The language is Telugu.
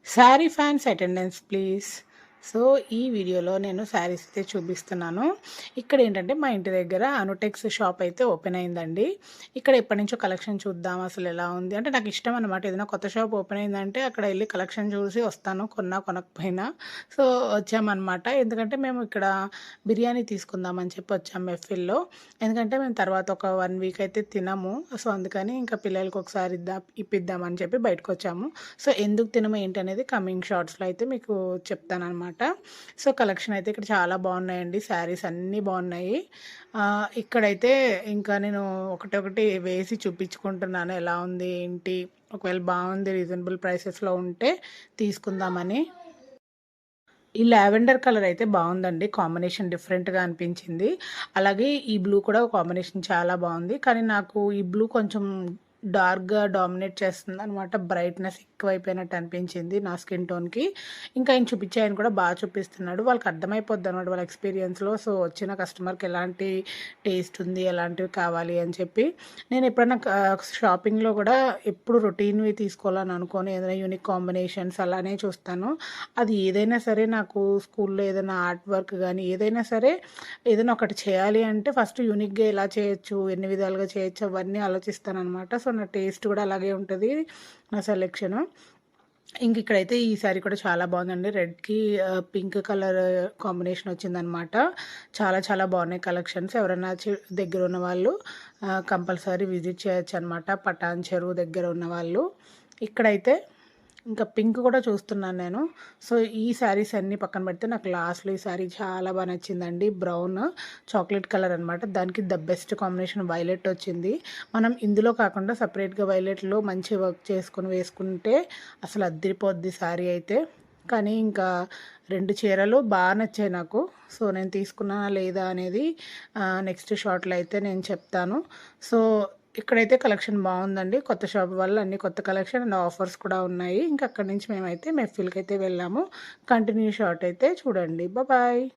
Sari fans attendance please. So, ఈ వీడియోలో నేను శారీస్ అయితే చూపిస్తున్నాను. ఇక్కడేంటంటే మా ఇంటి దగ్గర అనుటెక్స్ షాప్ అయితే ఓపెన్ అయిందండి. ఇక్కడ ఎప్పటినుంచో కలెక్షన్ చూద్దాం అసలెలా ఉంది అంటే నాకిష్టం అనమాట. ఏదైనా కొత్త షాప్ ఓపెన్ అయిందంటే అక్కడ ఎళ్లి కలెక్షన్ చూసి వస్తాను. కొన్నా కొనకపోయినా. సో, వచ్చామనమాట. ఎందుకంటే మేము ఇక్కడ బిర్యానీ తీసుకుందామని చెప్పి వచ్చాము ఎఫ్‌ఎల్‌లో. ఎందుకంటే మేము తర్వాత ఒక 1 వీక్ అయితే తినము. సో, అందుకని ఇంకా పిల్లలకి ఒకసారి ఇప్పిద్దామని చెప్పి బయటకొచ్చాము. సో, ఎందుకు తినము ఏంటనేది కమింగ్ షార్ట్స్‌లో అయితే మీకు చెప్తాననమాట. సో, కలెక్షన్ అయితే ఇక్కడ చాలా బాగున్నాయండి. శారీస్ అన్నీ బాగున్నాయి. ఇక్కడైతే ఇంకా నేను ఒకటొకటి వేసి చూపించుకుంటున్నాను. ఎలా ఉంది ఏంటి? ఒకవేళ బాగుంది రీజనబుల్ ప్రైసెస్‌లో ఉంటే తీసుకుందామని. ఈ లావెండర్ కలర్ అయితే బాగుందండి. కాంబినేషన్ డిఫరెంట్‌గా అనిపించింది. అలాగే ఈ బ్లూ కూడా కాంబినేషన్ చాలా బాగుంది. కానీ నాకు ఈ బ్లూ కొంచెం డార్క్‌గా డామినేట్ చేస్తుందనమాట. బ్రైట్‌నెస్ ఎక్కువైపోయినట్టు అనిపించింది నా స్కిన్ టోన్‌కి. ఇంకా ఆయన చూపించే ఆయన కూడా బాగా చూపిస్తున్నాడు. వాళ్ళకి అర్థమైపోద్దనమాట వాళ్ళ ఎక్స్‌పీరియన్స్‌లో. సో, వచ్చిన కస్టమర్‌కి ఎలాంటి టేస్ట్ ఉంది, ఎలాంటివి కావాలి అని చెప్పి. నేను ఎప్పుడైనా షాపింగ్‌లో కూడా ఎప్పుడు రొటీన్‌వి తీసుకోవాలని అనుకోను. ఏదైనా యూనిక్ కాంబినేషన్స్ అలానే చూస్తాను. అది ఏదైనా సరే నాకు స్కూల్‌లో ఏదైనా ఆర్ట్ వర్క్ గానీ, ఏదైనా సరే ఏదైనా ఒకటి చేయాలి అంటే ఫస్ట్ యూనిక్‌గా ఎలా చేయొచ్చు, ఎన్ని విధాలుగా చేయొచ్చు అవన్నీ ఆలోచిస్తాననమాట. సో, నా టేస్ట్ కూడా అలాగే ఉంటది. నా సెలెక్షను. ఇక్కడైతే ఈ శారీ కూడా చాలా బాగుందండి. రెడ్‌కి పింక్ కలర్ కాంబినేషన్ వచ్చిందనమాట. చాలా చాలా బాగున్నాయి కలెక్షన్స్. ఎవరైనా దగ్గరున్న వాళ్ళు కంపల్సరీ విజిట్ చేయొచ్చనమాట. పటాన్ చెరువు దగ్గర ఉన్నవాళ్ళు. ఇక్కడైతే ఇంకా పింక్ కూడా చూస్తున్నాను నేను. సో, ఈ శారీస్ అన్నీ పక్కన పెడితే నాకు లాస్ట్‌లో ఈ శారీ చాలా బాగా నచ్చిందండి. బ్రౌన్ చాక్లెట్ కలర్ అనమాట. దానికి ద బెస్ట్ కాంబినేషన్ వైలెట్ వచ్చింది. మనం ఇందులో కాకుండా సెపరేట్‌గా వైలెట్‌లో మంచి వర్క్ చేసుకొని వేసుకుంటే అసలు అద్దిరిపోద్ది శారీ అయితే. కానీ ఇంకా 2 చీరలు బాగా నచ్చాయి నాకు. సో, నేను తీసుకున్నానా లేదా అనేది నెక్స్ట్ షాట్‌లో అయితే నేను చెప్తాను. సో, ఇక్కడైతే కలెక్షన్ బాగుందండి. కొత్త షాప్ వల్ల అన్ని కొత్త కలెక్షన్ అండ్ ఆఫర్స్ కూడా ఉన్నాయి. ఇంకా అక్కడి నుంచి మేమైతే మెఫిల్‌కైతే వెళ్ళాము. కంటిన్యూ షాట్ అయితే చూడండి. బాయ్.